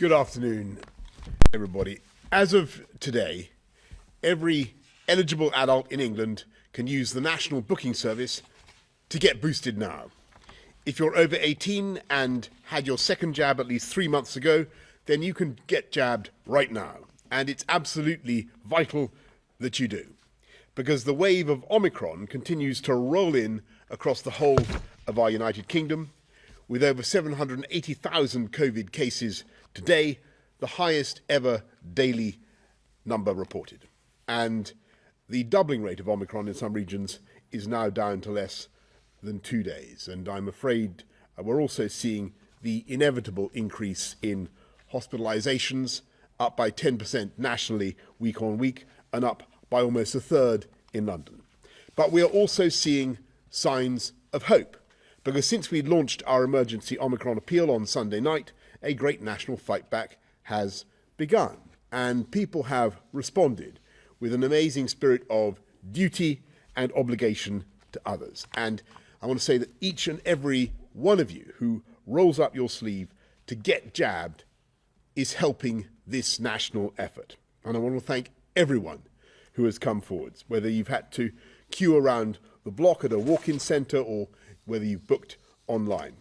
Good afternoon, everybody. As of today, every eligible adult in England can use the National Booking Service to get boosted now. If you're over 18 and had your second jab at least 3 months ago, then you can get jabbed right now. And it's absolutely vital that you do, because the wave of Omicron continues to roll in across the whole of our United Kingdom, with over 780,000 COVID cases today, the highest ever daily number reported. And the doubling rate of Omicron in some regions is now down to less than 2 days. And I'm afraid we're also seeing the inevitable increase in hospitalizations, up by 10% nationally week on week, and up by almost a third in London. But we are also seeing signs of hope, because since we launched our emergency Omicron appeal on Sunday night, a great national fight back has begun, and people have responded with an amazing spirit of duty and obligation to others. And I want to say that each and every one of you who rolls up your sleeve to get jabbed is helping this national effort. And I want to thank everyone who has come forwards, whether you've had to queue around the block at a walk-in centre or whether you've booked online.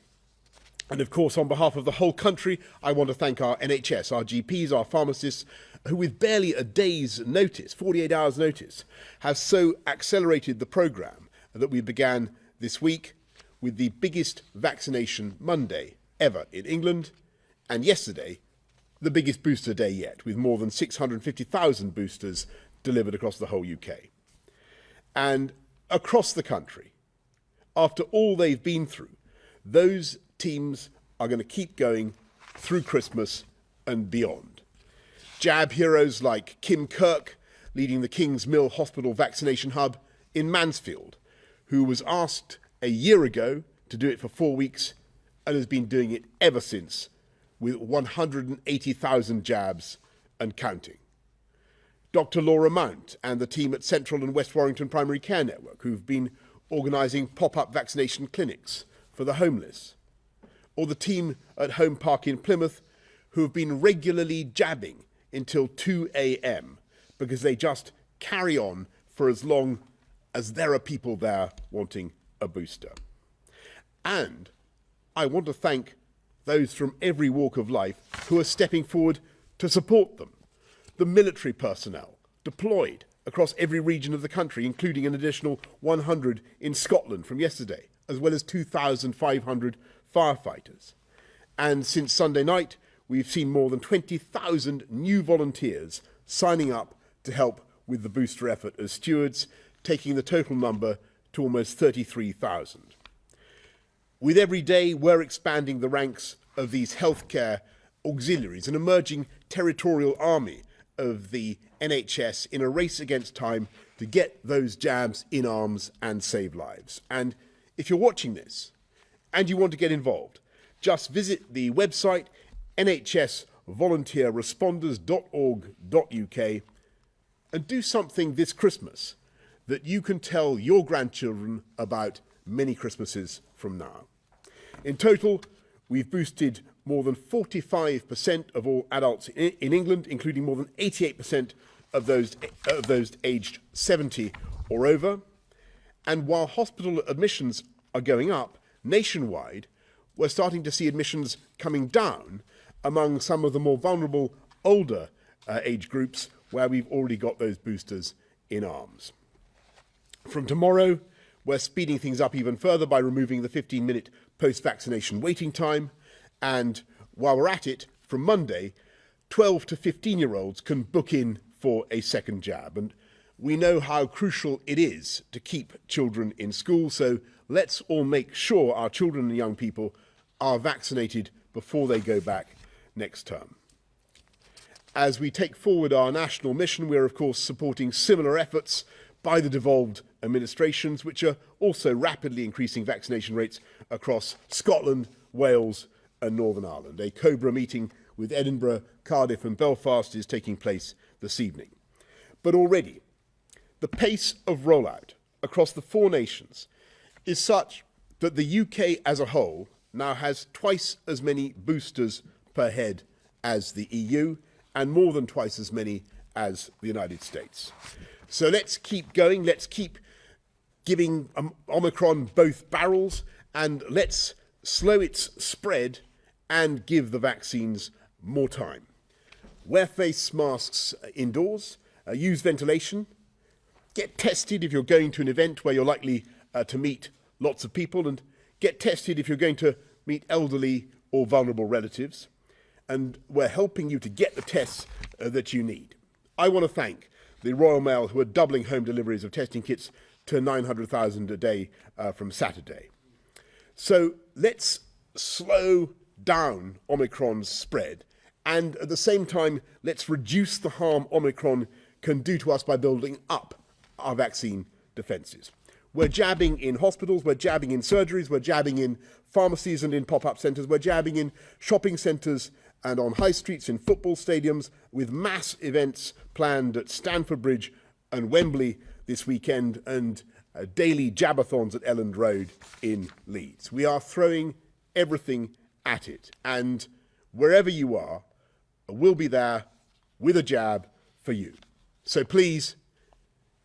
And of course, on behalf of the whole country, I want to thank our NHS, our GPs, our pharmacists, who with barely a day's notice, 48 hours notice, have so accelerated the programme that we began this week with the biggest vaccination Monday ever in England, and yesterday, the biggest booster day yet, with more than 650,000 boosters delivered across the whole UK. And across the country, after all they've been through, those teams are going to keep going through Christmas and beyond. Jab heroes like Kim Kirk, leading the King's Mill Hospital vaccination hub in Mansfield, who was asked a year ago to do it for 4 weeks and has been doing it ever since, with 180,000 jabs and counting. Dr Laura Mount and the team at Central and West Warrington Primary Care Network, who've been organising pop-up vaccination clinics for the homeless. Or the team at Home Park in Plymouth, who have been regularly jabbing until 2 a.m. because they just carry on for as long as there are people there wanting a booster. And I want to thank those from every walk of life who are stepping forward to support them. The military personnel deployed across every region of the country, including an additional 100 in Scotland from yesterday, as well as 2,500 firefighters. And since Sunday night, we've seen more than 20,000 new volunteers signing up to help with the booster effort as stewards, taking the total number to almost 33,000. With every day, we're expanding the ranks of these healthcare auxiliaries, an emerging territorial army of the NHS in a race against time to get those jabs in arms and save lives. And if you're watching this and you want to get involved, just visit the website nhsvolunteerresponders.org.uk and do something this Christmas that you can tell your grandchildren about many Christmases from now. In total, we've boosted more than 45% of all adults in England, including more than 88% of those aged 70 or over. And while hospital admissions are going up, nationwide, we're starting to see admissions coming down among some of the more vulnerable older age groups where we've already got those boosters in arms. From tomorrow, we're speeding things up even further by removing the 15-minute post-vaccination waiting time. And while we're at it, from Monday, 12 to 15-year-olds can book in for a second jab. And we know how crucial it is to keep children in school, so let's all make sure our children and young people are vaccinated before they go back next term. As we take forward our national mission, we're of course supporting similar efforts by the devolved administrations, which are also rapidly increasing vaccination rates across Scotland, Wales and Northern Ireland. A COBRA meeting with Edinburgh, Cardiff and Belfast is taking place this evening. But already, the pace of rollout across the 4 nations is such that the UK as a whole now has twice as many boosters per head as the EU and more than twice as many as the United States. So let's keep going. Let's keep giving Omicron both barrels, and let's slow its spread and give the vaccines more time. Wear face masks indoors, use ventilation, get tested if you're going to an event where you're likely to meet lots of people, and get tested if you're going to meet elderly or vulnerable relatives. And we're helping you to get the tests that you need. I want to thank the Royal Mail, who are doubling home deliveries of testing kits to 900,000 a day from Saturday. So let's slow down Omicron's spread, and at the same time, let's reduce the harm Omicron can do to us by building up our vaccine defences. We're jabbing in hospitals, we're jabbing in surgeries, we're jabbing in pharmacies and in pop-up centres, we're jabbing in shopping centres and on high streets, in football stadiums, with mass events planned at Stamford Bridge and Wembley this weekend, and daily jabathons at Elland Road in Leeds. We are throwing everything at it, and wherever you are, we'll be there with a jab for you. So please,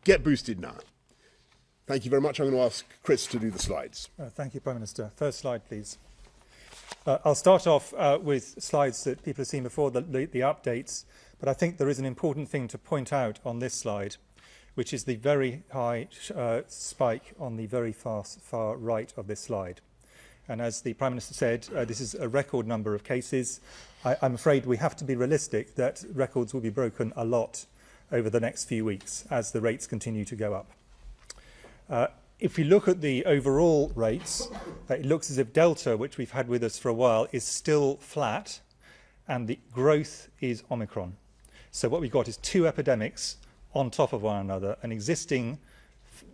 get boosted now. Thank you very much. I'm going to ask Chris to do the slides. Thank you, Prime Minister. First slide, please. I'll start off with slides that people have seen before, the updates, but I think there is an important thing to point out on this slide, which is the very high spike on the very far right of this slide. And as the Prime Minister said, this is a record number of cases. I'm afraid we have to be realistic that records will be broken a lot over the next few weeks as the rates continue to go up. If we look at the overall rates, it looks as if Delta, which we've had with us for a while, is still flat, and the growth is Omicron. So what we've got is two epidemics on top of one another, an existing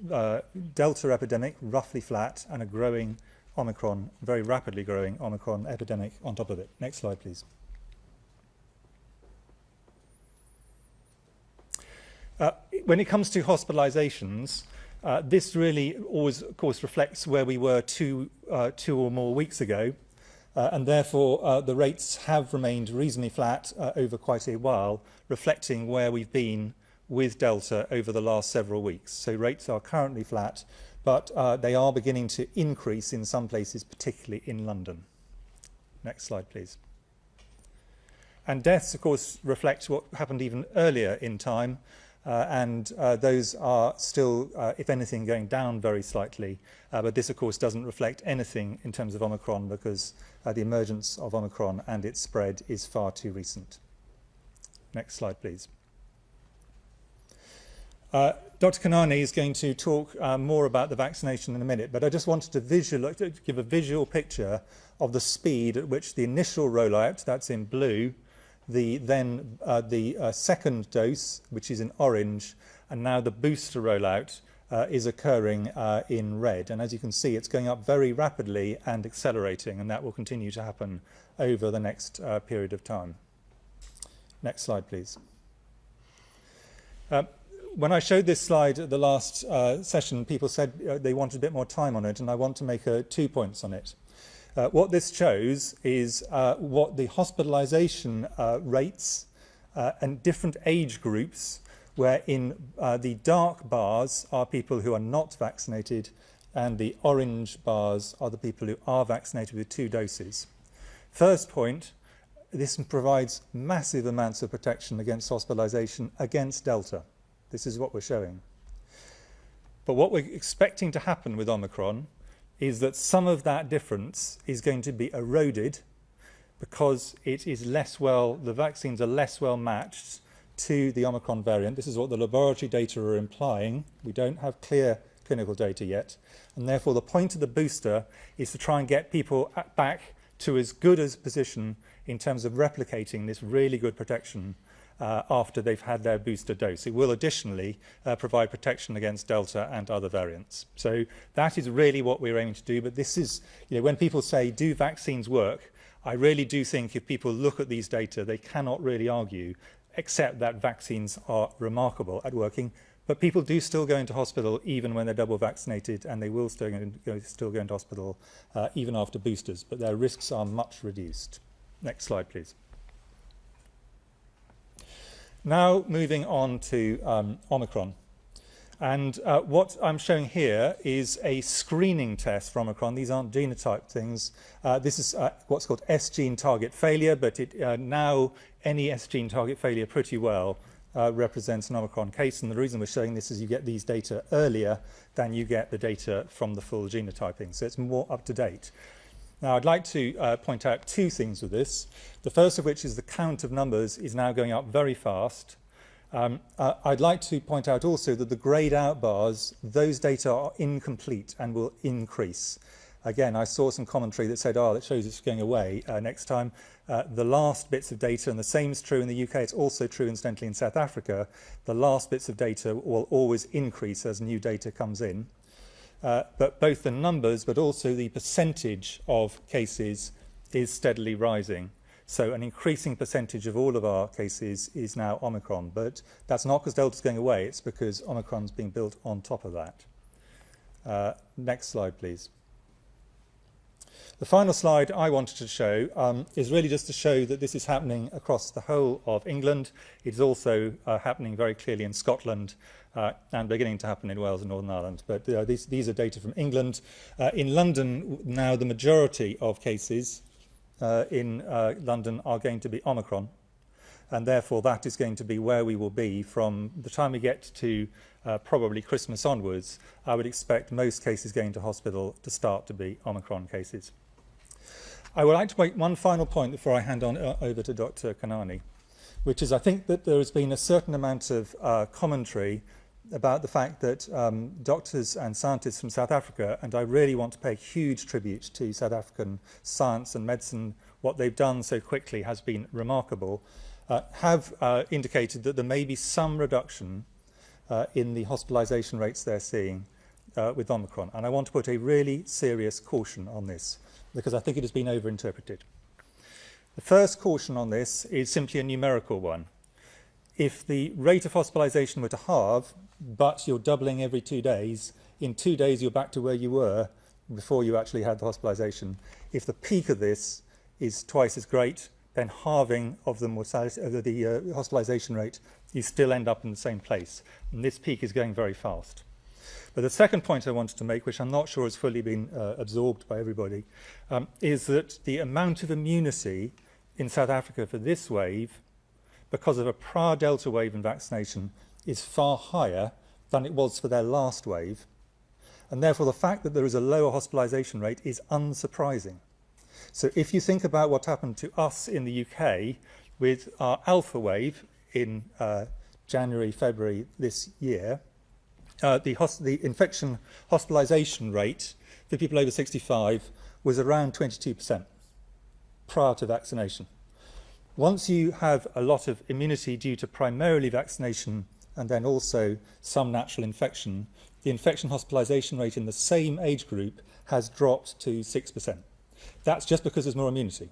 Delta epidemic, roughly flat, and a growing Omicron, very rapidly growing Omicron epidemic on top of it. Next slide, please. When it comes to hospitalisations, this really always, of course, reflects where we were two or more weeks ago, and therefore the rates have remained reasonably flat over quite a while, reflecting where we've been with Delta over the last several weeks. So rates are currently flat, but they are beginning to increase in some places, particularly in London. Next slide, please. And deaths, of course, reflect what happened even earlier in time. And those are still, if anything, going down very slightly. But this, of course, doesn't reflect anything in terms of Omicron because the emergence of Omicron and its spread is far too recent. Next slide, please. Dr Kanani is going to talk more about the vaccination in a minute, but I just wanted to give a visual picture of the speed at which the initial rollout, that's in blue, the second dose, which is in orange, and now the booster rollout is occurring in red. And as you can see, it's going up very rapidly and accelerating, and that will continue to happen over the next period of time. Next slide, please. When I showed this slide at the last session, people said they wanted a bit more time on it, and I want to make 2 points on it. What this shows is what the hospitalisation rates and different age groups, where in the dark bars are people who are not vaccinated, and the orange bars are the people who are vaccinated with 2 doses. First point, this provides massive amounts of protection against hospitalisation against Delta. This is what we're showing. But what we're expecting to happen with Omicron is that some of that difference is going to be eroded because it is the vaccines are less well matched to the Omicron variant. This is what the laboratory data are implying. We don't have clear clinical data yet. And therefore, the point of the booster is to try and get people back to as good a position in terms of replicating this really good protection after they've had their booster dose. It will additionally provide protection against Delta and other variants. So that is really what we're aiming to do. But this is, when people say, do vaccines work? I really do think if people look at these data, they cannot really argue, except that vaccines are remarkable at working. But people do still go into hospital even when they're double vaccinated, and they will still go into hospital even after boosters. But their risks are much reduced. Next slide, please. Now moving on to Omicron. And what I'm showing here is a screening test for Omicron. These aren't genotype things. This is what's called S-gene target failure, but now any S-gene target failure pretty well represents an Omicron case. And the reason we're showing this is you get these data earlier than you get the data from the full genotyping. So it's more up to date. Now, I'd like to point out two things with this. The first of which is the count of numbers is now going up very fast. I'd like to point out also that the greyed out bars, those data are incomplete and will increase. Again, I saw some commentary that said, that shows it's going away next time. The last bits of data, and the same is true in the UK, it's also true incidentally in South Africa, the last bits of data will always increase as new data comes in. But both the numbers, but also the percentage of cases is steadily rising. So an increasing percentage of all of our cases is now Omicron, but that's not because Delta's going away, it's because Omicron's being built on top of that. Next slide, please. The final slide I wanted to show is really just to show that this is happening across the whole of England. It's also happening very clearly in Scotland and beginning to happen in Wales and Northern Ireland. But these are data from England. In London, now the majority of cases in London are going to be Omicron, and therefore that is going to be where we will be from the time we get to probably Christmas onwards. I would expect most cases going to hospital to start to be Omicron cases. I would like to make one final point before I hand on over to Dr. Kanani, which is I think that there has been a certain amount of commentary about the fact that doctors and scientists from South Africa, and I really want to pay huge tribute to South African science and medicine, what they've done so quickly has been remarkable, have indicated that there may be some reduction in the hospitalisation rates they're seeing with Omicron. And I want to put a really serious caution on this, because I think it has been overinterpreted. The first caution on this is simply a numerical one. If the rate of hospitalisation were to halve, but you're doubling every 2 days, in 2 days you're back to where you were before you actually had the hospitalisation. If the peak of this is twice as great, then halving of the mortality of the hospitalisation rate, you still end up in the same place. And this peak is going very fast. But the second point I wanted to make, which I'm not sure has fully been absorbed by everybody, is that the amount of immunity in South Africa for this wave, because of a prior Delta wave in vaccination, is far higher than it was for their last wave. And therefore, the fact that there is a lower hospitalisation rate is unsurprising. So if you think about what happened to us in the UK with our alpha wave in January, February this year, the infection hospitalisation rate for people over 65 was around 22% prior to vaccination. Once you have a lot of immunity due to primarily vaccination and then also some natural infection, the infection hospitalisation rate in the same age group has dropped to 6%. That's just because there's more immunity.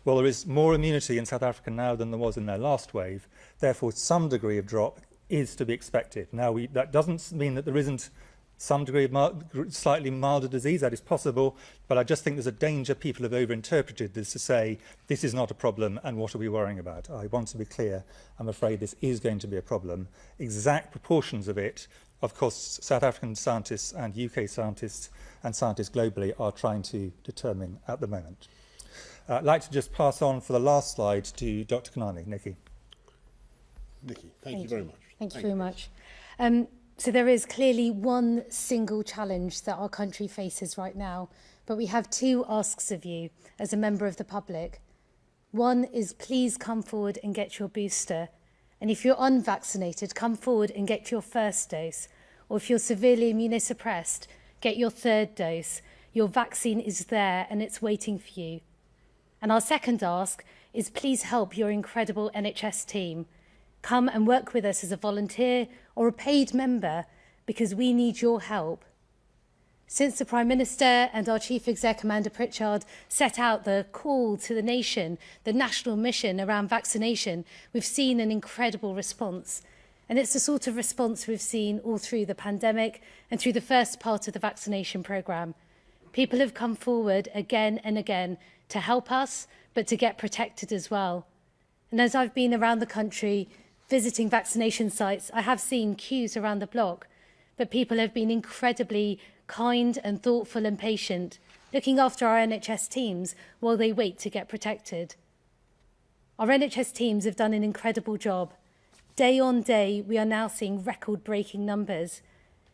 Well, there is more immunity in South Africa now than there was in their last wave. Therefore, some degree of drop is to be expected. Now, that doesn't mean that there isn't some degree of slightly milder disease. That is possible, but I just think there's a danger people have overinterpreted this to say this is not a problem and what are we worrying about. I want to be clear, I'm afraid this is going to be a problem. Exact proportions of it, of course, South African scientists and UK scientists and scientists globally are trying to determine at the moment. I'd like to just pass on for the last slide to Dr. Kanani. Nikki. Nikki, thank you very much. Thank you very much. So there is clearly one single challenge that our country faces right now, but we have two asks of you as a member of the public. One is please come forward and get your booster. And if you're unvaccinated, come forward and get your first dose. Or if you're severely immunosuppressed, get your third dose. Your vaccine is there and it's waiting for you. And our second ask is please help your incredible NHS team. Come and work with us as a volunteer or a paid member because we need your help. Since the Prime Minister and our Chief Exec, Amanda Pritchard, set out the call to the nation, the national mission around vaccination, we've seen an incredible response. And it's the sort of response we've seen all through the pandemic and through the first part of the vaccination programme. People have come forward again and again to help us, but to get protected as well. And as I've been around the country visiting vaccination sites, I have seen queues around the block, but people have been incredibly kind and thoughtful and patient, looking after our NHS teams while they wait to get protected. Our NHS teams have done an incredible job. Day on day, we are now seeing record-breaking numbers.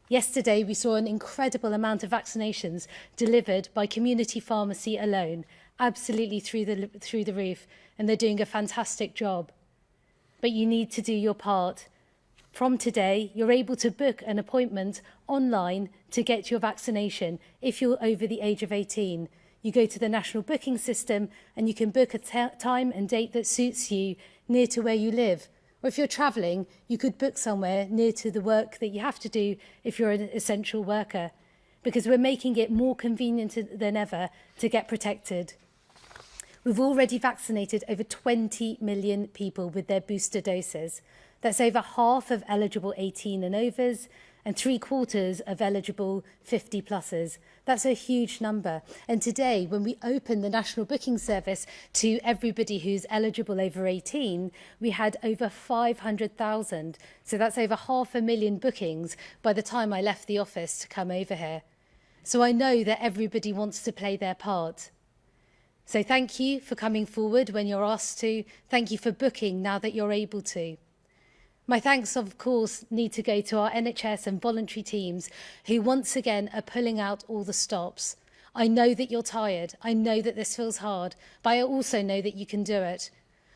Yesterday, we saw an incredible amount of vaccinations delivered by community pharmacy alone, absolutely through the roof, and they're doing a fantastic job. But you need to do your part. From today, you're able to book an appointment online to get your vaccination if you're over the age of 18. You go to the national booking system and you can book a time and date that suits you near to where you live. Or if you're travelling, you could book somewhere near to the work that you have to do if you're an essential worker, because we're making it more convenient than ever to get protected. We've already vaccinated over 20 million people with their booster doses. That's over half of eligible 18 and overs and 3/4 of eligible 50 pluses. That's a huge number. And today, when we open the national booking service to everybody who's eligible over 18, we had over 500,000. So that's over 500,000 bookings by the time I left the office to come over here. So I know that everybody wants to play their part. So thank you for coming forward when you're asked to. Thank you for booking now that you're able to. My thanks, of course, need to go to our NHS and voluntary teams who once again are pulling out all the stops. I know that you're tired. I know that this feels hard, but I also know that you can do it.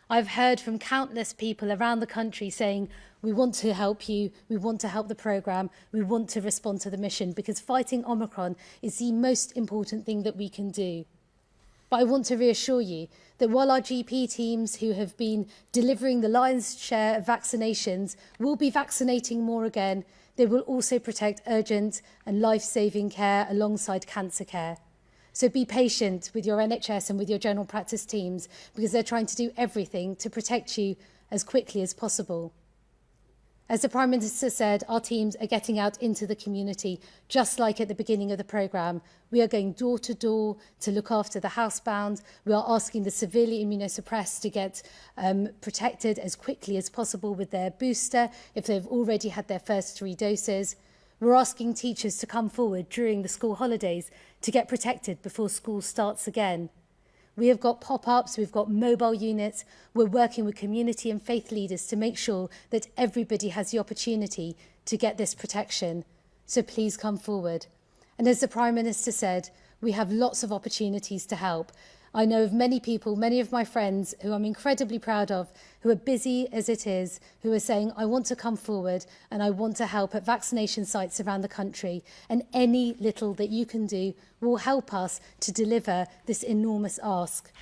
I've heard from countless people around the country saying, we want to help you, we want to help the programme, we want to respond to the mission, because fighting Omicron is the most important thing that we can do. But I want to reassure you that while our GP teams who have been delivering the lion's share of vaccinations will be vaccinating more again, they will also protect urgent and life-saving care alongside cancer care. So be patient with your NHS and with your general practice teams, because they're trying to do everything to protect you as quickly as possible. As the Prime Minister said, our teams are getting out into the community, just like at the beginning of the programme. We are going door to door to look after the housebound. We are asking the severely immunosuppressed to get protected as quickly as possible with their booster if they've already had their first 3 doses. We're asking teachers to come forward during the school holidays to get protected before school starts again. We have got pop-ups, we've got mobile units. We're working with community and faith leaders to make sure that everybody has the opportunity to get this protection. So please come forward. And as the Prime Minister said, we have lots of opportunities to help. I know of many people, many of my friends who I'm incredibly proud of, who are busy as it is, who are saying, I want to come forward and I want to help at vaccination sites around the country. And any little that you can do will help us to deliver this enormous ask.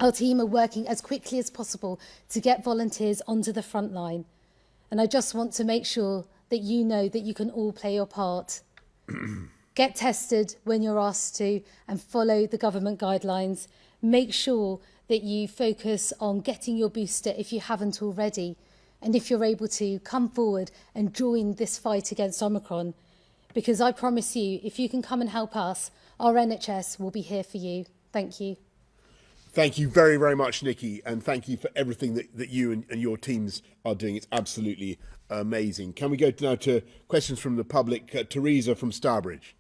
Our team are working as quickly as possible to get volunteers onto the front line. And I just want to make sure that you know that you can all play your part. Get tested when you're asked to and follow the government guidelines. Make sure that you focus on getting your booster if you haven't already. And if you're able to, come forward and join this fight against Omicron. Because I promise you, if you can come and help us, our NHS will be here for you. Thank you. Thank you very, very much, Nikki, and thank you for everything that you and your teams are doing. It's absolutely amazing. Can we go now to questions from the public? Teresa from Starbridge.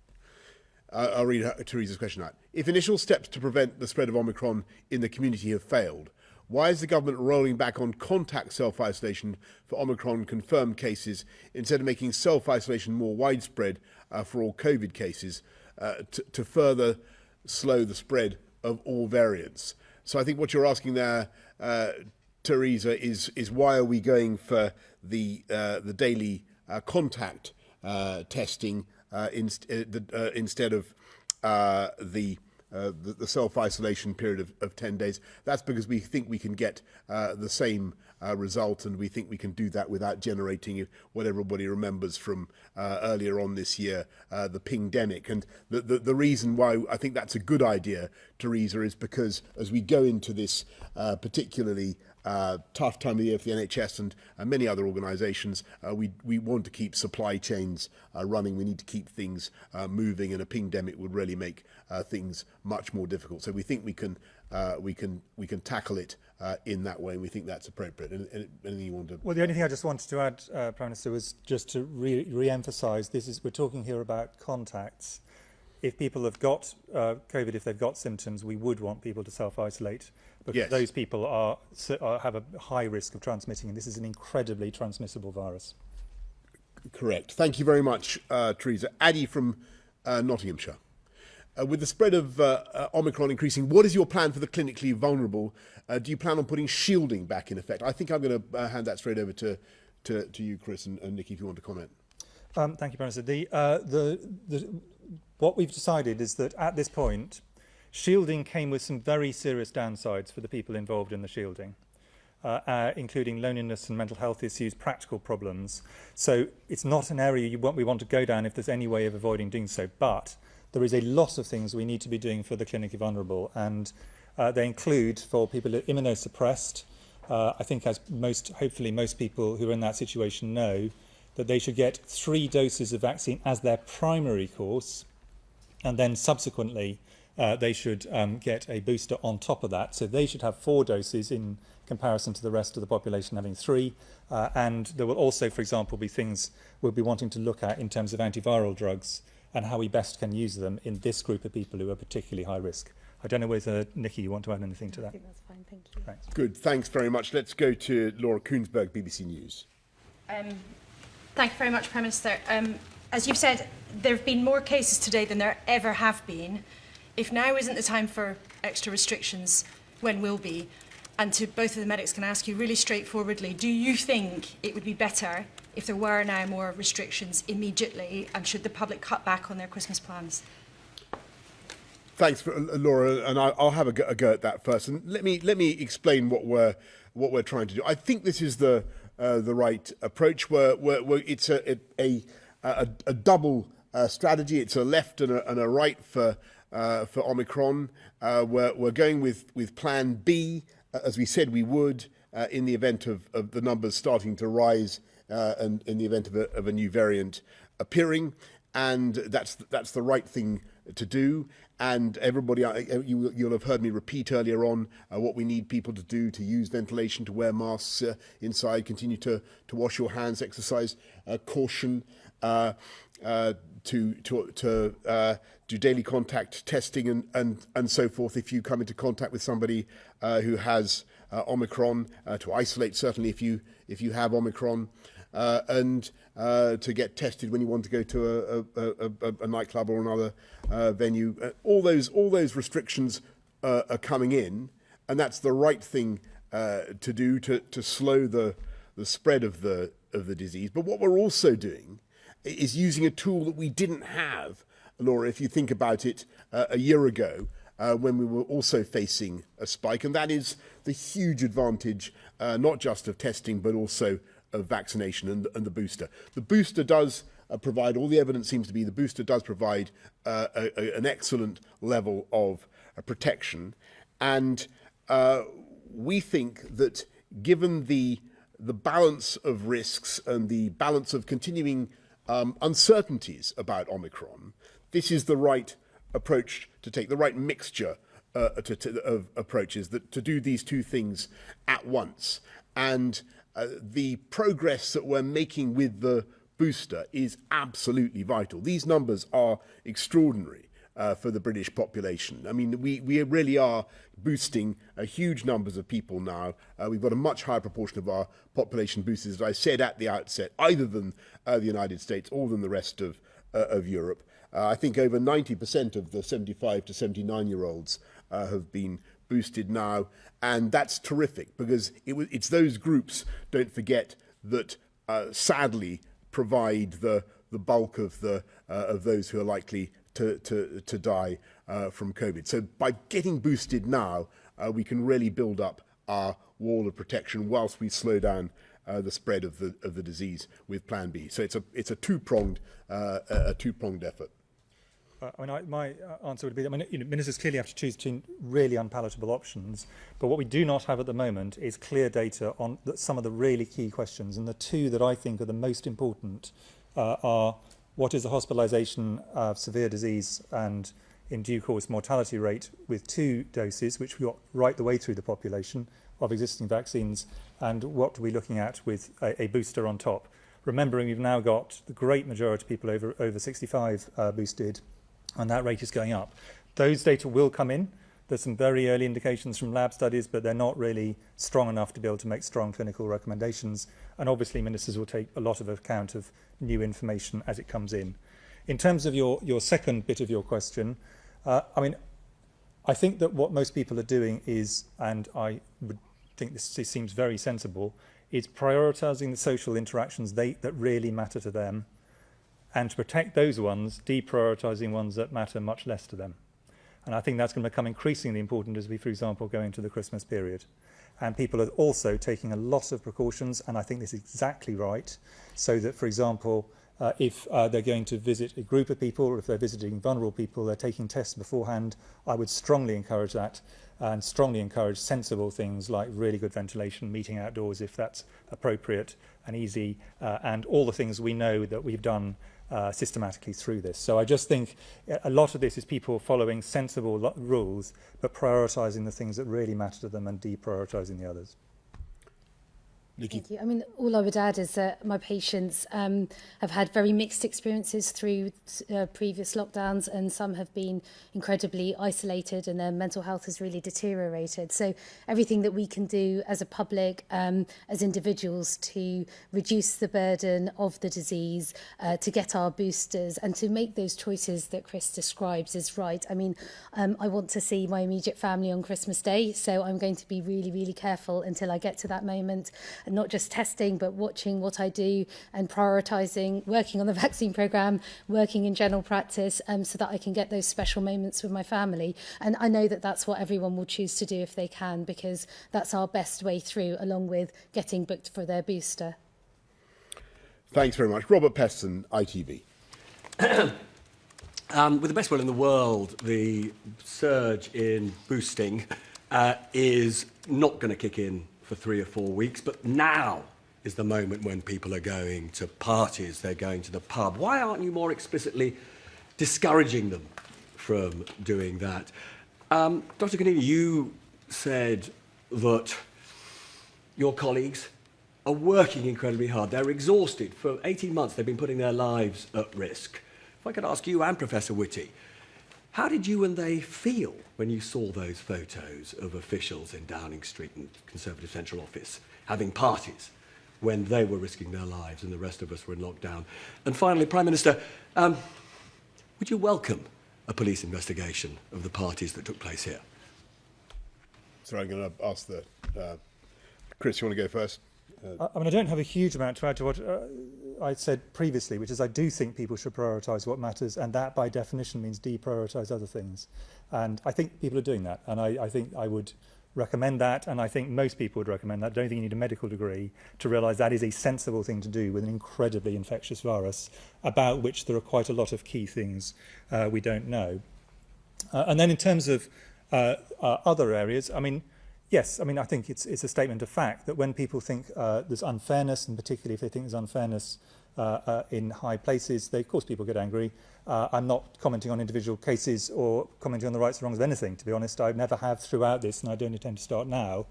I'll read Teresa's question out. If initial steps to prevent the spread of Omicron in the community have failed, why is the government rolling back on contact self-isolation for Omicron confirmed cases instead of making self-isolation more widespread for all COVID cases to further slow the spread of all variants? So I think what you're asking there, Teresa, is why are we going for the daily contact testing instead of the self-isolation period of 10 days? That's because we think we can get the same result, and we think we can do that without generating what everybody remembers from earlier on this year, the pingdemic. And the reason why I think that's a good idea, Teresa, is because as we go into this particularly tough time of the year for the NHS and many other organisations. We want to keep supply chains running. We need to keep things moving, and a pandemic would really make things much more difficult. So we think we can tackle it in that way, and we think that's appropriate. Anything you want to? Well, the only thing I just wanted to add, Prime Minister, was just to re-emphasise we're talking here about contacts. If people have got COVID, if they've got symptoms, we would want people to self-isolate, because yes, those people have a high risk of transmitting, and this is an incredibly transmissible virus. Correct. Thank you very much, Teresa. Addy from Nottinghamshire. With the spread of Omicron increasing, what is your plan for the clinically vulnerable? Do you plan on putting shielding back in effect? I think I'm going to hand that straight over to you, Chris, and Nikki, if you want to comment. Thank you, Prime Minister. What we've decided is that at this point, shielding came with some very serious downsides for the people involved in the shielding, including loneliness and mental health issues, practical problems. So it's not an area we want to go down if there's any way of avoiding doing so. But there is a lot of things we need to be doing for the clinically vulnerable, and they include, for people who are immunosuppressed, I think hopefully most people who are in that situation know that they should get 3 doses of vaccine as their primary course, and then subsequently they should get a booster on top of that. So they should have 4 doses in comparison to the rest of the population having 3. And there will also, for example, be things we'll be wanting to look at in terms of antiviral drugs and how we best can use them in this group of people who are particularly high risk. I don't know whether, Nikki, you want to add anything to that? I think that's fine, thank you. Thanks. Good, thanks very much. Let's go to Laura Koonsberg, BBC News. Thank you very much, Prime Minister. As you've said, there have been more cases today than there ever have been. If now isn't the time for extra restrictions, when will be? And to both of the medics, can I ask you really straightforwardly, do you think it would be better if there were now more restrictions immediately, and should the public cut back on their Christmas plans? Thanks, Laura, and I'll have a go at that first. And let me explain what we're trying to do. I think this is the right approach. It's a double strategy. It's a left and a right for Omicron. We're going with Plan B, as we said we would, in the event of the numbers starting to rise, and in the event of a new variant appearing, and that's the right thing to do. And everybody, you'll have heard me repeat earlier on what we need people to do: to use ventilation, to wear masks inside, continue to wash your hands, exercise caution, to do daily contact testing and so forth. If you come into contact with somebody who has Omicron, to isolate certainly if you have Omicron, and to get tested when you want to go to a nightclub or another venue. All those restrictions are coming in, and that's the right thing to do to slow the spread of the disease. But what we're also doing is using a tool that we didn't have, Laura, if you think about it, a year ago, when we were also facing a spike, and that is the huge advantage, not just of testing, but also of vaccination and the booster. The booster does provide, all the evidence seems to be, the booster does provide an excellent level of protection. And we think that given the balance of risks and the balance of continuing uncertainties about Omicron, this is the right approach to take, the right mixture of approaches to do these two things at once. And the progress that we're making with the booster is absolutely vital. These numbers are extraordinary for the British population. I mean, we really are boosting huge numbers of people now. We've got a much higher proportion of our population boosted, as I said at the outset, either than the United States or than the rest of Europe. I think over 90% of the 75 to 79-year-olds have been boosted now, and that's terrific because it's those groups, don't forget, that sadly provide the bulk of those who are likely to die from COVID. So by getting boosted now, we can really build up our wall of protection whilst we slow down the spread of the disease with Plan B. So it's a two-pronged effort. My answer would be, ministers clearly have to choose between really unpalatable options, but what we do not have at the moment is clear data on some of the really key questions, and the two that I think are the most important are what is the hospitalisation of severe disease and in due course mortality rate with 2 doses, which we got right the way through the population of existing vaccines, and what are we looking at with a booster on top. Remembering we've now got the great majority of people over 65 boosted, and that rate is going up. Those data will come in. There's some very early indications from lab studies, but they're not really strong enough to be able to make strong clinical recommendations. And obviously ministers will take a lot of account of new information as it comes in. In terms of your second bit of your question, I think that what most people are doing is, and I would think this seems very sensible, is prioritising the social interactions that really matter to them, and to protect those ones, deprioritising ones that matter much less to them. And I think that's going to become increasingly important as we, for example, go into the Christmas period. And people are also taking a lot of precautions, and I think this is exactly right, so that, for example, if they're going to visit a group of people, or if they're visiting vulnerable people, they're taking tests beforehand. I would strongly encourage that, and strongly encourage sensible things like really good ventilation, meeting outdoors if that's appropriate and easy, and all the things we know that we've done systematically through this. So I just think a lot of this is people following sensible rules, but prioritising the things that really matter to them and deprioritising the others. Nikki. Thank you. I mean, all I would add is that my patients have had very mixed experiences through previous lockdowns, and some have been incredibly isolated and their mental health has really deteriorated. So everything that we can do as a public, as individuals, to reduce the burden of the disease, to get our boosters and to make those choices that Chris describes is right. I mean, I want to see my immediate family on Christmas Day, so I'm going to be really, really careful until I get to that moment. And not just testing, but watching what I do and prioritising, working on the vaccine programme, working in general practice, so that I can get those special moments with my family. And I know that that's what everyone will choose to do if they can, because that's our best way through, along with getting booked for their booster. Thanks very much. Robert Peston, ITV. With the best will in the world, the surge in boosting is not going to kick in for 3 or 4 weeks, but now is the moment when people are going to parties, they're going to the pub. Why aren't you more explicitly discouraging them from doing that? Dr Kanani, you said that your colleagues are working incredibly hard. They're exhausted. For 18 months, they've been putting their lives at risk. If I could ask you and Professor Whitty, how did you and they feel when you saw those photos of officials in Downing Street and Conservative Central Office having parties when they were risking their lives and the rest of us were in lockdown? And finally, Prime Minister, would you welcome a police investigation of the parties that took place here? Sorry, I'm going to ask Chris, you want to go first? I don't have a huge amount to add to what I said previously, which is I do think people should prioritise what matters, and that by definition means deprioritise other things. And I think people are doing that, and I think I would recommend that, and I think most people would recommend that. I don't think you need a medical degree to realise that is a sensible thing to do with an incredibly infectious virus, about which there are quite a lot of key things we don't know. And then in terms of other areas, yes, I think it's a statement of fact that when people think there's unfairness, and particularly if they think there's unfairness in high places, of course people get angry. I'm not commenting on individual cases or commenting on the rights or wrongs of anything, to be honest. I never have throughout this, and I don't intend to start now.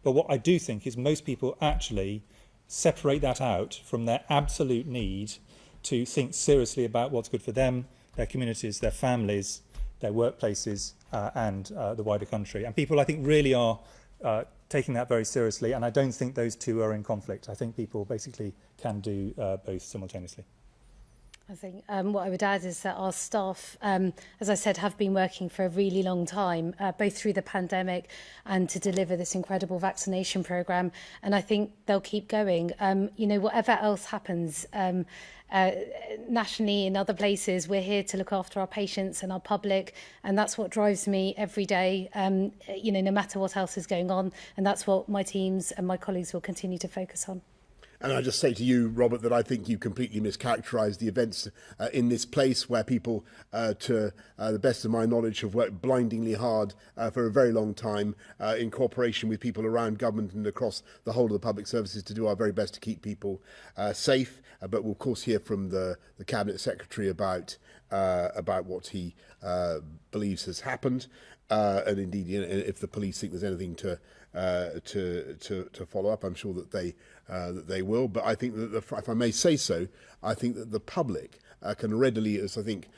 But what I do think is most people actually separate that out from their absolute need to think seriously about what's good for them, their communities, their families, their workplaces, and the wider country. And people, I think, really are taking that very seriously, and I don't think those two are in conflict. I think people basically can do both simultaneously. I think what I would add is that our staff, as I said, have been working for a really long time, both through the pandemic and to deliver this incredible vaccination programme. And I think they'll keep going. Whatever else happens nationally in other places, we're here to look after our patients and our public. And that's what drives me every day, no matter what else is going on. And that's what my teams and my colleagues will continue to focus on. And I just say to you, Robert, that I think you completely mischaracterised the events in this place where people, to the best of my knowledge, have worked blindingly hard for a very long time in cooperation with people around government and across the whole of the public services to do our very best to keep people safe. But we'll of course hear from the Cabinet Secretary about what he believes has happened. And indeed, you know, if the police think there's anything to follow up, I'm sure that they will. But I think that, if I may say so, I think that the public can readily, as I think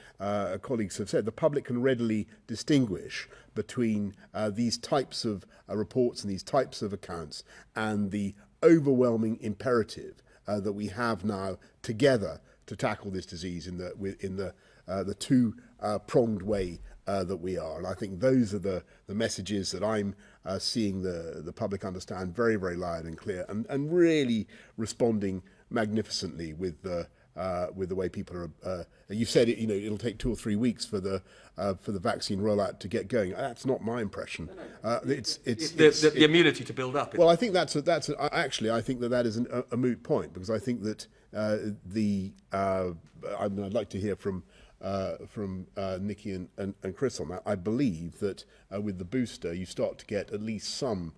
colleagues have said, the public can readily distinguish between these types of reports and these types of accounts and the overwhelming imperative that we have now together to tackle this disease in the two-pronged way that we are. And I think those are the messages that I'm seeing the public understand very, very loud and clear, and really responding magnificently with the way people are. You said it. You know, it'll take 2 or 3 weeks for the vaccine rollout to get going. That's not my impression. It's the immunity to build up. Well, I think actually I think that is a moot point, because I think that I'd like to hear from Nikki and Chris on that. I believe that with the booster, you start to get at least some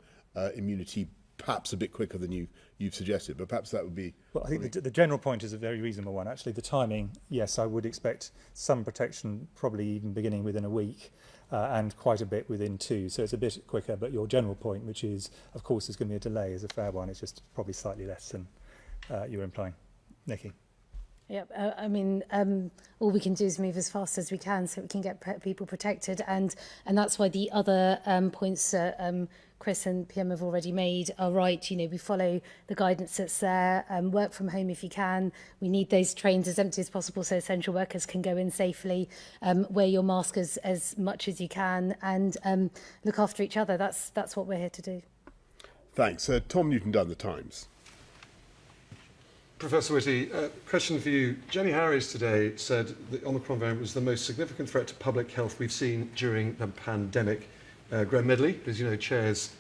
immunity, perhaps a bit quicker than you've suggested, but perhaps that would be... Well, I think the general point is a very reasonable one. Actually, the timing, yes, I would expect some protection, probably even beginning within a week, and quite a bit within 2. So it's a bit quicker, but your general point, which is, of course, there's going to be a delay, is a fair one. It's just probably slightly less than you're implying. Nikki? Yeah, I mean, all we can do is move as fast as we can so we can get people protected, and that's why the other points Chris and PM have already made are right. You know, we follow the guidance that's there. Work from home if you can. We need those trains as empty as possible so essential workers can go in safely. Wear your mask as much as you can, and look after each other. That's what we're here to do. Thanks. Tom Newton-Dunn, The Times. Professor Whitty, question for you. Jenny Harries today said the Omicron variant was the most significant threat to public health we've seen during the pandemic. Graham Medley, as you know, chairs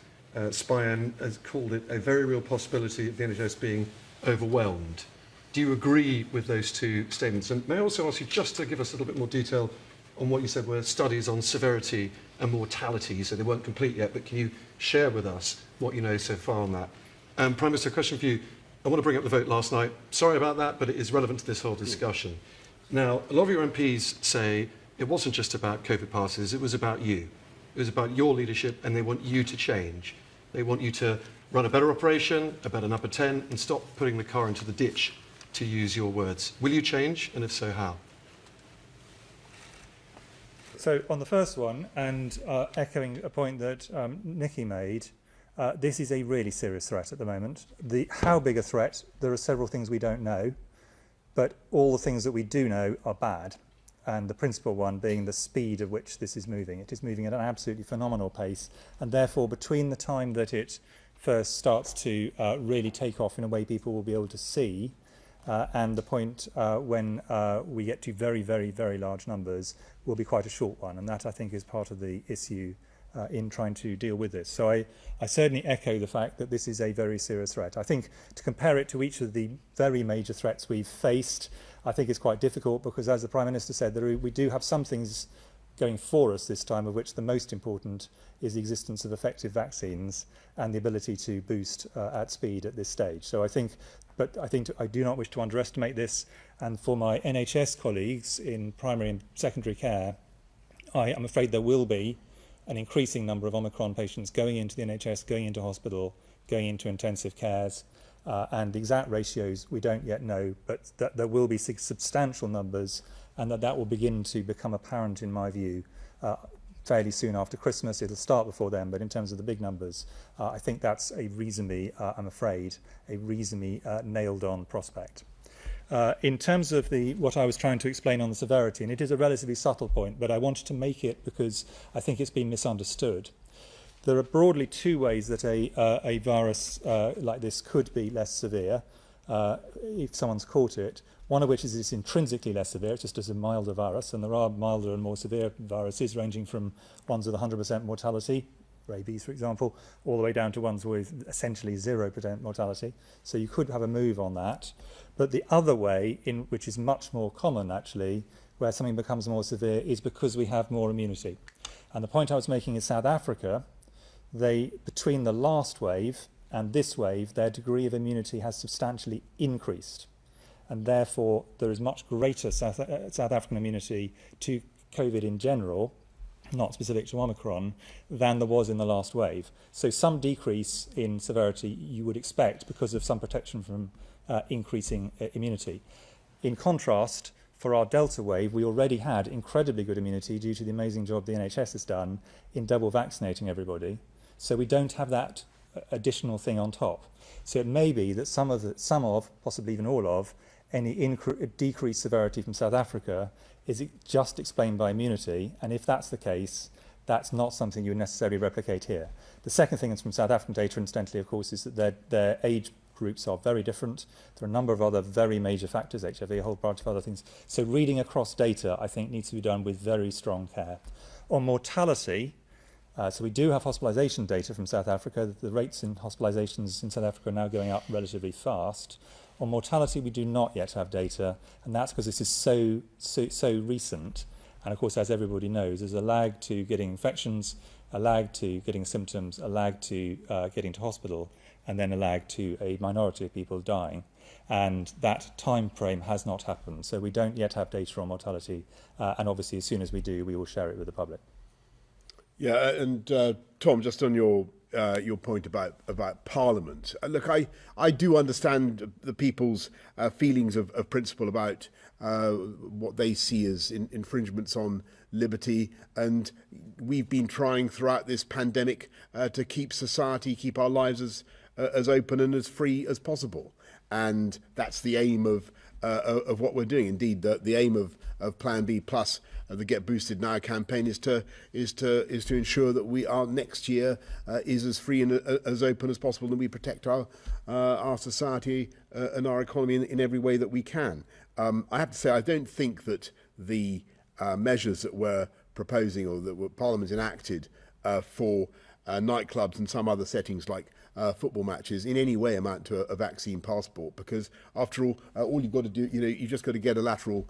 SPIAN, has called it a very real possibility of the NHS being overwhelmed. Do you agree with those two statements? And may I also ask you just to give us a little bit more detail on what you said were studies on severity and mortality? You said they weren't complete yet, but can you share with us what you know so far on that? Prime Minister, a question for you. I want to bring up the vote last night. Sorry about that, but it is relevant to this whole discussion. Now, a lot of your MPs say it wasn't just about COVID passes, it was about you. It was about your leadership, and they want you to change. They want you to run a better operation, a better number 10, and stop putting the car into the ditch, to use your words. Will you change, and if so, how? So on the first one, and echoing a point that Nikki made, this is a really serious threat at the moment. How big a threat, there are several things we don't know, but all the things that we do know are bad. And the principal one being the speed at which this is moving. It is moving at an absolutely phenomenal pace, and therefore between the time that it first starts to really take off in a way people will be able to see, and the point when we get to very, very, very large numbers will be quite a short one. And that, I think, is part of the issue in trying to deal with this. So I certainly echo the fact that this is a very serious threat. I think to compare it to each of the very major threats we've faced, I think it's quite difficult, because as the Prime Minister said, we do have some things going for us this time, of which the most important is the existence of effective vaccines and the ability to boost at speed at this stage. So I do not wish to underestimate this. And for my NHS colleagues in primary and secondary care, I am afraid there will be an increasing number of Omicron patients going into the NHS, going into hospital, going into intensive cares, and the exact ratios we don't yet know, but that there will be substantial numbers, and that will begin to become apparent, in my view, fairly soon after Christmas. It'll start before then, but in terms of the big numbers, I think that's a reasonably, I'm afraid, a reasonably nailed-on prospect. In terms of what I was trying to explain on the severity, and it is a relatively subtle point, but I wanted to make it because I think it's been misunderstood. There are broadly 2 ways that a virus like this could be less severe if someone's caught it. One of which is it's intrinsically less severe, it's just as a milder virus, and there are milder and more severe viruses ranging from ones with 100% mortality, rabies, for example, all the way down to ones with essentially 0% mortality. So you could have a move on that. But the other way, which is much more common actually, where something becomes more severe, is because we have more immunity. And the point I was making in South Africa, between the last wave and this wave, their degree of immunity has substantially increased. And therefore, there is much greater South African immunity to COVID in general, not specific to Omicron, than there was in the last wave. So some decrease in severity you would expect because of some protection from increasing immunity. In contrast, for our Delta wave, we already had incredibly good immunity due to the amazing job the NHS has done in double vaccinating everybody. So we don't have that additional thing on top. So it may be that some of, possibly even all of, any decreased severity from South Africa is just explained by immunity, and if that's the case, that's not something you would necessarily replicate here. The second thing is from South African data, incidentally, of course, is that their age groups are very different. There are a number of other very major factors, HIV, a whole bunch of other things. So reading across data, I think, needs to be done with very strong care. On mortality, so we do have hospitalisation data from South Africa. The rates in hospitalisations in South Africa are now going up relatively fast. On mortality, we do not yet have data, and that's because this is so recent. And of course, as everybody knows, there's a lag to getting infections, a lag to getting symptoms, a lag to getting to hospital, and then a lag to a minority of people dying. And that time frame has not happened. So we don't yet have data on mortality. And obviously, as soon as we do, we will share it with the public. Yeah, and Tom, just on your point about Parliament. Look, I do understand the people's feelings of principle about what they see as infringements on liberty, and we've been trying throughout this pandemic to keep our lives as open and as free as possible, and that's the aim of what we're doing. Indeed, the aim of Plan B Plus, the Get Boosted Now campaign, is to ensure that our next year is as free and as open as possible, and we protect our society and our economy in every way that we can. I have to say, I don't think that the measures that we're proposing or that Parliament enacted for nightclubs and some other settings like football matches in any way amount to a vaccine passport, because after all you've got to do, you've just got to get a lateral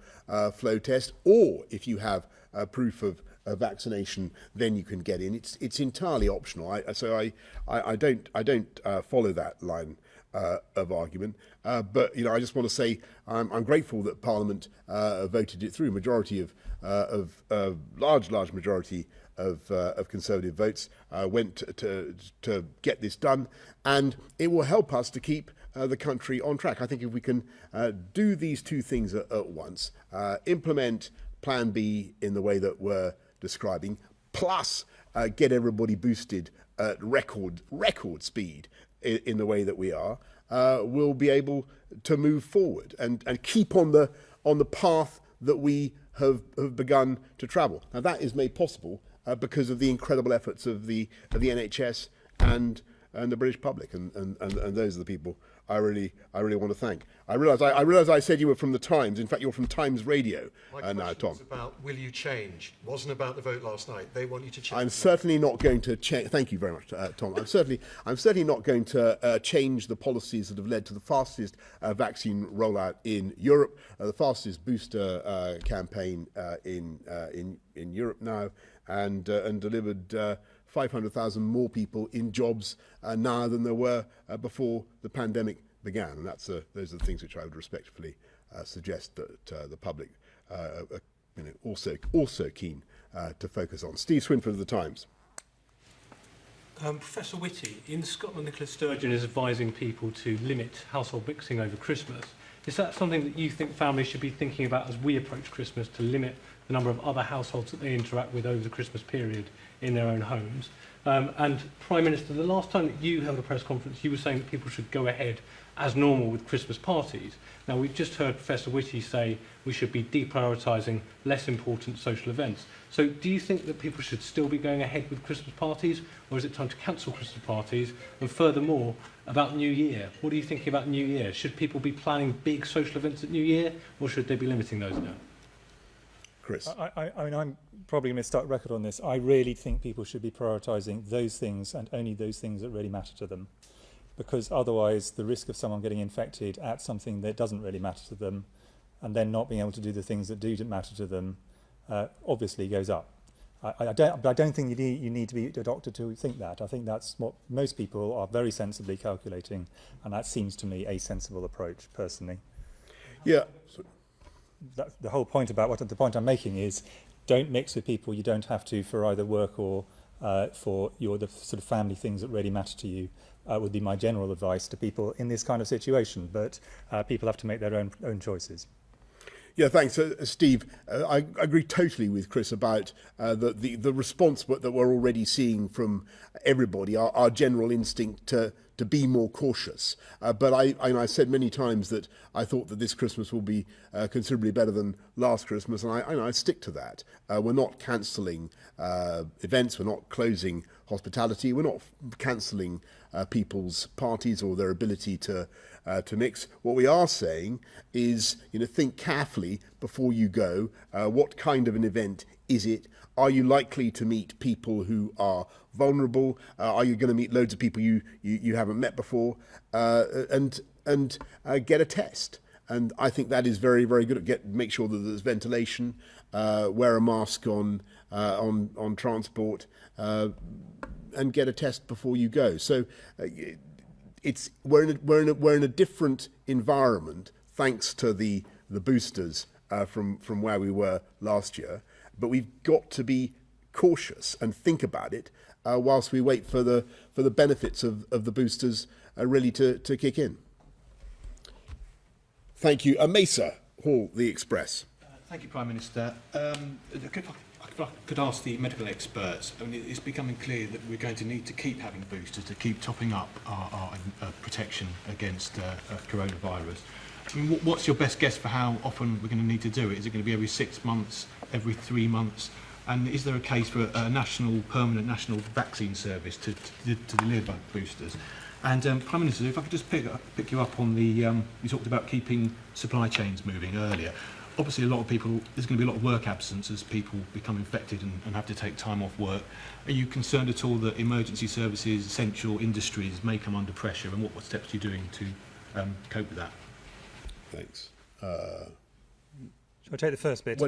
flow test, or if you have proof of vaccination, then you can get in. It's entirely optional. I don't follow that line of argument, but I just want to say I'm grateful that Parliament voted it through. Large majority of Conservative votes went to get this done, and it will help us to keep the country on track. I think if we can do these two things at once, implement Plan B in the way that we're describing, plus get everybody boosted at record speed in the way that we are, we'll be able to move forward and keep on the path that we have begun to travel. Now that is made possible because of the incredible efforts of the NHS and the British public, and those are the people I really want to thank. I realise I said you were from the Times. In fact, you're from Times Radio now, Tom. Was about will you change? It wasn't about the vote last night. They want you to change. I'm certainly not going to change. Thank you very much, Tom. I'm certainly not going to change the policies that have led to the fastest vaccine rollout in Europe, the fastest booster campaign in Europe now, and delivered 500,000 more people in jobs now than there were before the pandemic began. And those are the things which I would respectfully suggest that the public are also keen to focus on. Steve Swinford of the Times. Professor Whitty, in Scotland, Nicola Sturgeon is advising people to limit household mixing over Christmas. Is that something that you think families should be thinking about as we approach Christmas, to limit the number of other households that they interact with over the Christmas period in their own homes? And Prime Minister, the last time that you held a press conference, you were saying that people should go ahead as normal with Christmas parties. Now, we've just heard Professor Whitty say we should be deprioritising less important social events. So do you think that people should still be going ahead with Christmas parties, or is it time to cancel Christmas parties? And furthermore, about New Year, what are you thinking about New Year? Should people be planning big social events at New Year, or should they be limiting those now? Chris. I mean, I'm probably going to start record on this. I really think people should be prioritising those things and only those things that really matter to them, because otherwise the risk of someone getting infected at something that doesn't really matter to them and then not being able to do the things that do matter to them obviously goes up. I don't think you need to be a doctor to think that. I think that's what most people are very sensibly calculating, and that seems to me a sensible approach, personally. Yeah. The whole point about the point I'm making is, don't mix with people you don't have to for either work or for the sort of family things that really matter to you. Would be my general advice to people in this kind of situation. But people have to make their own choices. Yeah, thanks, Steve. I agree totally with Chris about the response that we're already seeing from everybody, our general instinct to be more cautious. But I said many times that I thought that this Christmas will be considerably better than last Christmas, and I stick to that. We're not cancelling events, we're not closing hospitality, we're not cancelling people's parties or their ability to mix. What we are saying is, think carefully before you go. What kind of an event is it? Are you likely to meet people who are vulnerable? Are you going to meet loads of people you haven't met before? And get a test. And I think that is very, very good at make sure that there's ventilation, wear a mask on transport, and get a test before you go. So we're in a different environment thanks to the boosters from where we were last year. But we've got to be cautious and think about it whilst we wait for the benefits of the boosters really to kick in. Thank you. Mesa Hall, The Express. Thank you, Prime Minister. I could ask the medical experts. I mean, it's becoming clear that we're going to need to keep having boosters to keep topping up our protection against coronavirus. I mean, what's your best guess for how often we're going to need to do it? Is it going to be every 6 months, every 3 months? And is there a case for a permanent national vaccine service to deliver boosters? And Prime Minister, if I could just pick you up on the, you talked about keeping supply chains moving earlier. Obviously, there's going to be a lot of work absence as people become infected and have to take time off work. Are you concerned at all that emergency services, essential industries may come under pressure, and what steps are you doing to cope with that? Thanks. Shall I take the first bit?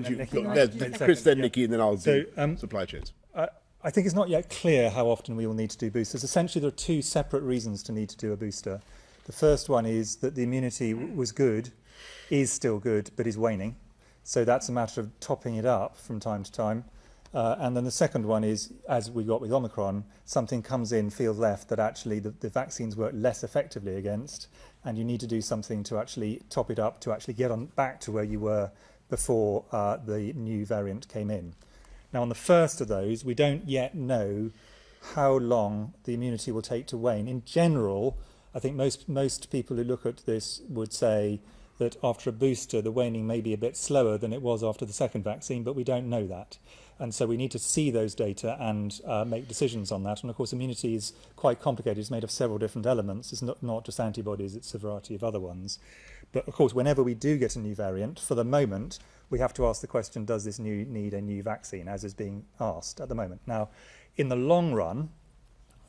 Chris, then Nikki, and then I'll do So, supply chains. I think it's not yet clear how often we will need to do boosters. Essentially, there are two separate reasons to need to do a booster. The first one is that the immunity was good, is still good, but is waning. So that's a matter of topping it up from time to time. And then the second one is, as we got with Omicron, something comes in field left that actually the vaccines work less effectively against, and you need to do something to actually top it up to actually get on back to where you were before the new variant came in. Now, on the first of those, we don't yet know how long the immunity will take to wane. In general, I think most people who look at this would say that after a booster, the waning may be a bit slower than it was after the second vaccine, but we don't know that. And so we need to see those data and make decisions on that. And of course, immunity is quite complicated. It's made of several different elements. It's not just antibodies, it's a variety of other ones. But of course, whenever we do get a new variant, for the moment, we have to ask the question, does this need a new vaccine, as is being asked at the moment? Now, in the long run,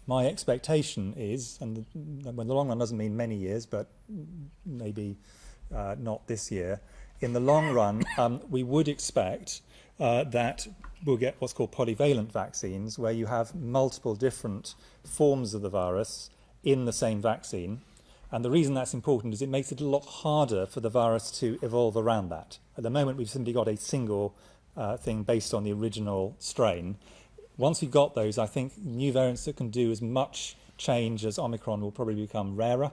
my expectation is, and when the long run doesn't mean many years, but maybe not this year, in the long run, we would expect that we'll get what's called polyvalent vaccines, where you have multiple different forms of the virus in the same vaccine. And the reason that's important is it makes it a lot harder for the virus to evolve around that. At the moment, we've simply got a single thing based on the original strain. Once we've got those, I think new variants that can do as much change as Omicron will probably become rarer.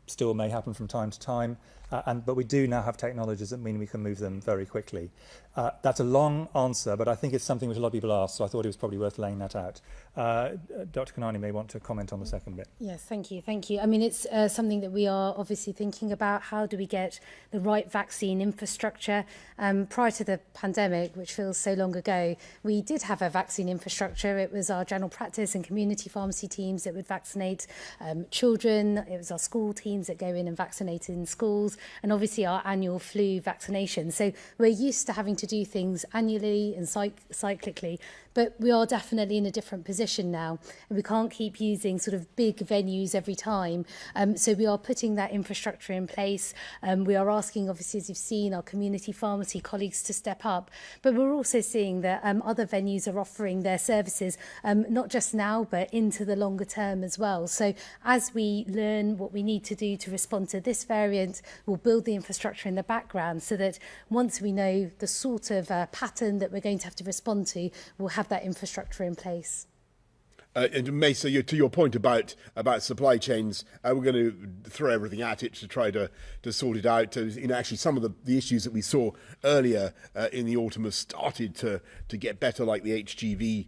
Still may happen from time to time, but we do now have technologies that mean we can move them very quickly. That's a long answer, but I think it's something which a lot of people ask, so I thought it was probably worth laying that out. Dr Kanani may want to comment on the second bit. Yes, thank you. I mean, it's something that we are obviously thinking about. How do we get the right vaccine infrastructure? Prior to the pandemic, which feels so long ago, we did have a vaccine infrastructure. It was our general practice and community pharmacy teams that would vaccinate children. It was our school teams that go in and vaccinate in schools. and obviously our annual flu vaccination. So we're used to having to do things annually and cyclically, but we are definitely in a different position now, and we can't keep using sort of big venues every time. So we are putting that infrastructure in place. We are asking, obviously, as you've seen, our community pharmacy colleagues to step up, but we're also seeing that other venues are offering their services, not just now, but into the longer term as well. So as we learn what we need to do to respond to this variant, we'll build the infrastructure in the background so that once we know the sort of pattern that we're going to have to respond to, we'll have that infrastructure in place. And Mesa, to your point about supply chains, we're going to throw everything at it to try to sort it out. Actually, some of the issues that we saw earlier in the autumn have started to get better, like the HGV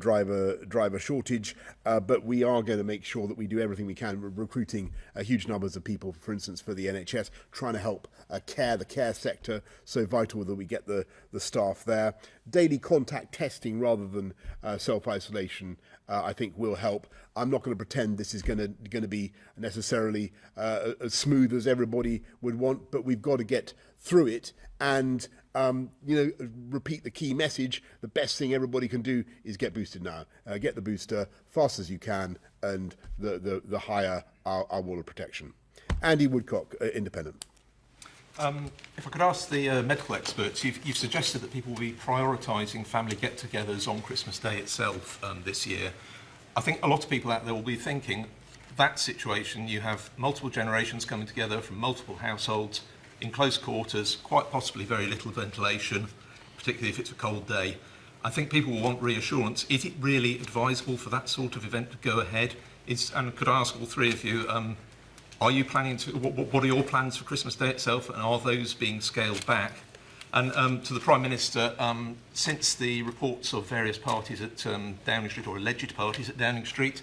driver shortage. But we are going to make sure that we do everything we can. We're recruiting huge numbers of people, for instance, for the NHS, trying to help the care sector. So vital that we get the staff there. Daily contact testing rather than self-isolation, I think will help. I'm not going to pretend this is going to be necessarily as smooth as everybody would want, but we've got to get through it and repeat the key message. The best thing everybody can do is get boosted now. Get the booster fast as you can, and the higher our wall of protection. Andy Woodcock, Independent. If I could ask the medical experts, you've suggested that people will be prioritising family get-togethers on Christmas Day itself this year. I think a lot of people out there will be thinking that situation, you have multiple generations coming together from multiple households in close quarters, quite possibly very little ventilation, particularly if it's a cold day. I think people will want reassurance. Is it really advisable for that sort of event to go ahead? And could I ask all three of you, are you planning to, what are your plans for Christmas Day itself, and are those being scaled back? And to the Prime Minister, since the reports of various parties at Downing Street, or alleged parties at Downing Street,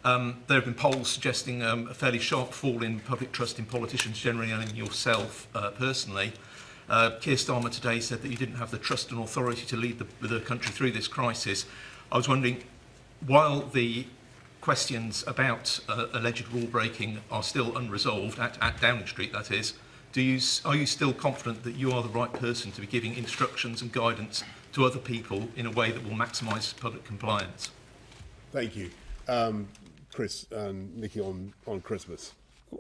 there have been polls suggesting a fairly sharp fall in public trust in politicians generally and in yourself personally. Keir Starmer today said that you didn't have the trust and authority to lead the country through this crisis. I was wondering, while the questions about alleged rule breaking are still unresolved at Downing Street, that is, are you still confident that you are the right person to be giving instructions and guidance to other people in a way that will maximise public compliance? Thank you. Chris and Nikki, on Christmas.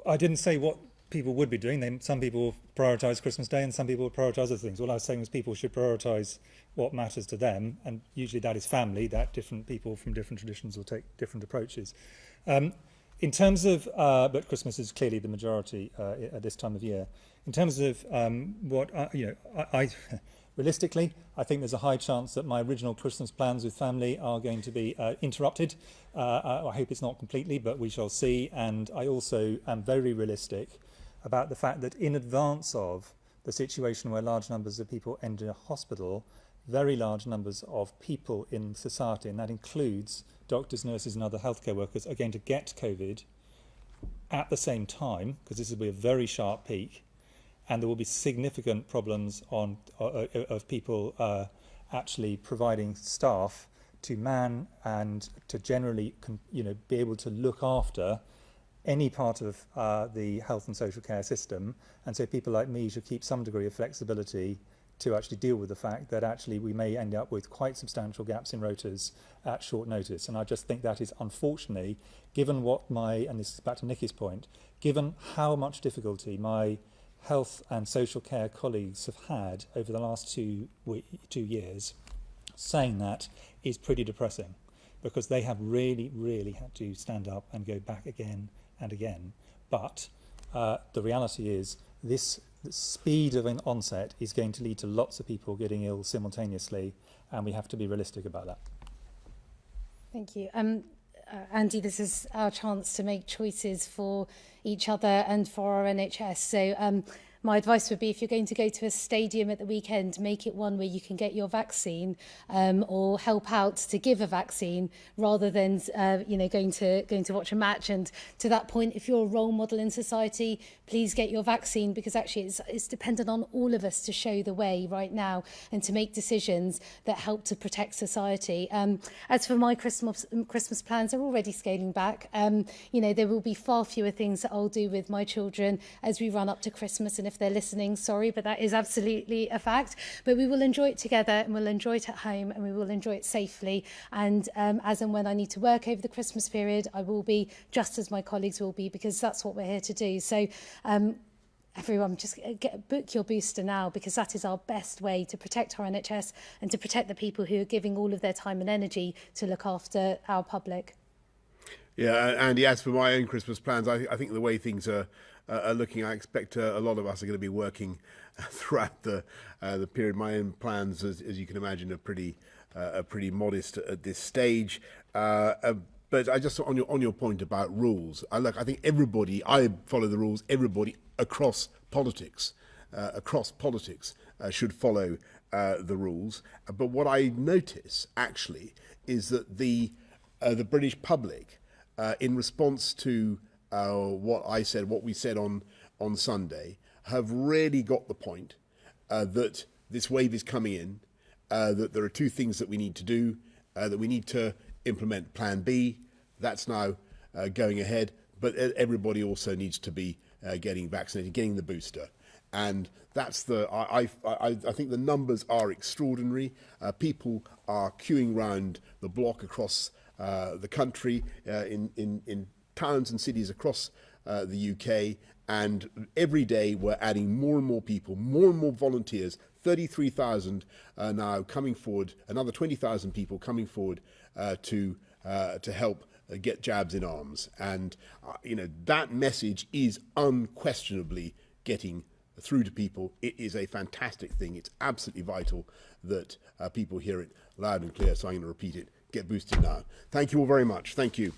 I didn't say what people would be doing. Some people will prioritise Christmas Day and some people will prioritise other things. All I was saying was people should prioritise what matters to them, and usually that is family, that different people from different traditions will take different approaches. In terms of, but Christmas is clearly the majority at this time of year. In terms of realistically, I think there's a high chance that my original Christmas plans with family are going to be interrupted. I hope it's not completely, but we shall see. And I also am very realistic about the fact that in advance of the situation where large numbers of people enter hospital, very large numbers of people in society, and that includes doctors, nurses and other healthcare workers, are going to get COVID at the same time, because this will be a very sharp peak, and there will be significant problems of people actually providing staff to man and to generally be able to look after any part of the health and social care system. And so people like me should keep some degree of flexibility to actually deal with the fact that actually we may end up with quite substantial gaps in rotas at short notice. And I just think that is, unfortunately, given what and this is back to Nikki's point, given how much difficulty my health and social care colleagues have had over the last 2 years, saying that is pretty depressing, because they have really, really had to stand up and go back again and again. But the reality is the speed of an onset is going to lead to lots of people getting ill simultaneously, and we have to be realistic about that. Thank you. Andy, this is our chance to make choices for each other and for our NHS. So my advice would be, if you're going to go to a stadium at the weekend, make it one where you can get your vaccine, or help out to give a vaccine, rather than going to watch a match. And to that point, if you're a role model in society, please get your vaccine, because actually it's dependent on all of us to show the way right now and to make decisions that help to protect society. As for my Christmas plans, they're already scaling back. There will be far fewer things that I'll do with my children as we run up to Christmas, and if they're listening, sorry, but that is absolutely a fact. But we will enjoy it together, and we'll enjoy it at home, and we will enjoy it safely. And as and when I need to work over the Christmas period, I will be just as my colleagues will be, because that's what we're here to do. So everyone, just book your booster now, because that is our best way to protect our NHS and to protect the people who are giving all of their time and energy to look after our public. Yeah, Andy, as for my own Christmas plans, I think the way things are looking, I expect a lot of us are going to be working throughout the period. My own plans, as you can imagine, are pretty modest at this stage. But I just, on your point about rules, I think I follow the rules. Everybody across politics should follow the rules. But what I notice actually is that the British public, in response to what we said on Sunday, have really got the point that this wave is coming in, that there are two things that we need to do, that we need to implement Plan B. That's now going ahead, but everybody also needs to be getting vaccinated, getting the booster. And that's I think the numbers are extraordinary. People are queuing round the block across the country, in towns and cities across the UK, and every day we're adding more and more people, more and more volunteers. 33,000 now coming forward, another 20,000 people coming forward to help get jabs in arms. And that message is unquestionably getting through to people. It is a fantastic thing. It's absolutely vital that people hear it loud and clear, so I'm going to repeat it. Get boosted now. Thank you all very much. Thank you.